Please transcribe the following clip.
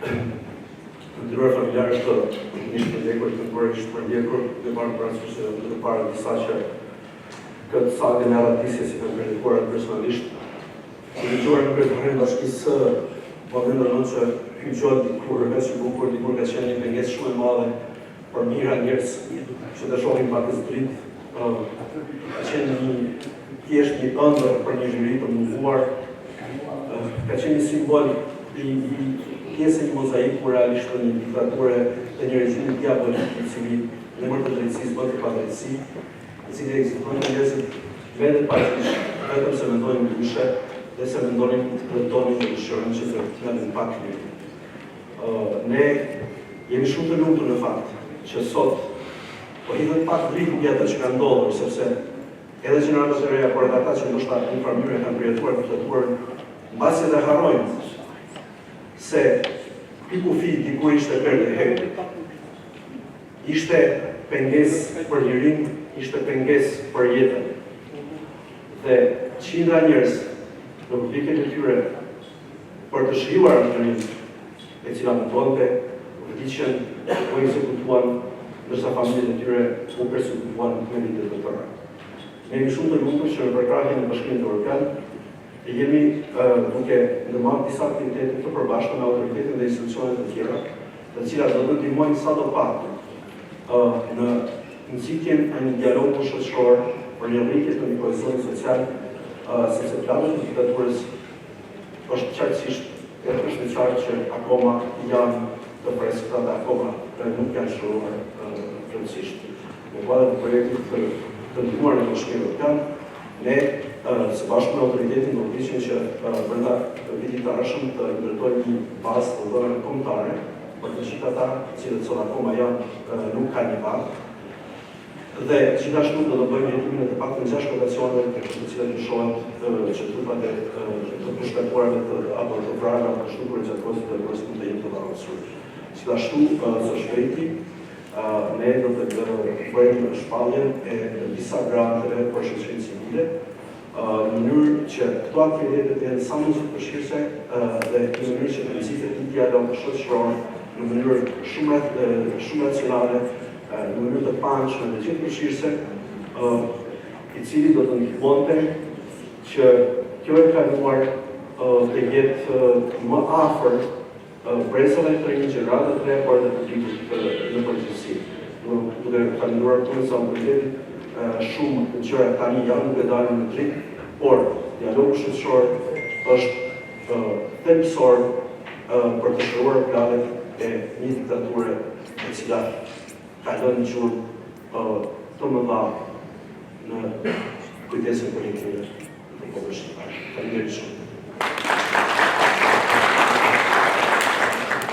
Nderuar familjarë të Ministrit të Lekur të Bërë ishtë përndjekur dhe marrë parasysh se të para disa që këtë sagën e radisje si kanë kredituar personalisht. Të ligjuar në kredituarin bashkisë momentin që hygjohet dikur veç bukur, dikur ka qenë një pengesë shumë e madhe për mira njerëz që të shohin pakës dritë. Ka qenë thjesht një ëndër për një zhyri të munduar. Ka qenë një simbol i pjesë një mozaik ku realisht të një diktature të një regjimi diabolik i cili në emër të drejtësisë bën të padrejtësi, i cili ekziston në njerëzit vetë vetëm se mendojnë ndryshe dhe se mendonin të drejtonin dhe dëshirojnë që të flasin pak mirë. Ne jemi shumë të lumtur në fakt që sot po hidhen pak dritë mbi ato që ka ndodhur, sepse edhe gjeneratat e reja, por edhe ata që ndoshta në një farë mënyrë kanë përjetuar diktatuar, mbasi edhe harrojnë se piku fi dikur ishte perde hekë, ishte pengesë për lirin, ishte pengesë për jetën. Dhe qindra njerëz në publiket e tyre për të shijuar anërin e cila mëtonte, vdiqën, u ekzekutuan, ndërsa familjet e tyre u persekutuan me vitet të tëra. Ne jemi shumë të lumtur që në përkrahjen e Bashkimit Evropian jemi duke ndërmarrë disa aktivitete të përbashkëta me autoritetin dhe institucionet të tjera, të cilat do të ndihmojnë sadopak në nxitjen e një dialogu shoqëror për një rritje të një kohezionit social, sepse plani i diktaturës është qartësisht është në qartë që akoma janë të preskëta dhe akoma nuk janë shëruar plotësisht. Në kuadër të projektit të ndihmuar në Bashkimin Evropian, ne së bashku me autoritetin do të që brenda vitit të ardhshëm të ndërtojmë një bazë të dhënave kombëtare për të gjithë ata cilët sot akoma nuk kanë një bazë. Dhe gjithashtu do të bëjmë jetimin e të paktën 6 lokacioneve për të cilat lëshohet që trupat e të pushkatuarve apo të vrarëve apo të shtukur gjatë kohës të dërgimit të jenë të varrosur. Gjithashtu së shpejti ne do të bëjmë shpalljen e disa granteve për shoqërinë civile, në mënyrë që këto aktivitete të jenë sa më të përshirëse dhe në mënyrë që të nxitet një dialog shoqëror në mënyrë shumë racionale, në mënyrë të pamshme dhe gjithë përshirëse, i cili do të ndihmonte që kjo e kaluar të jetë më afër brezave të rinj, gjeneratat të reja, por edhe publikut në përgjithësi. Duke kaluar punën sa autoritetit, shumë gjëra tani janë nuk e dalin në dritë, por dialogu shoqëror është thelbësor për të shëruar planet e një diktature e cila ka lënë gjurmë të mëdha në kujdesin për jetën e popullit shqiptar. Faleminderit shumë.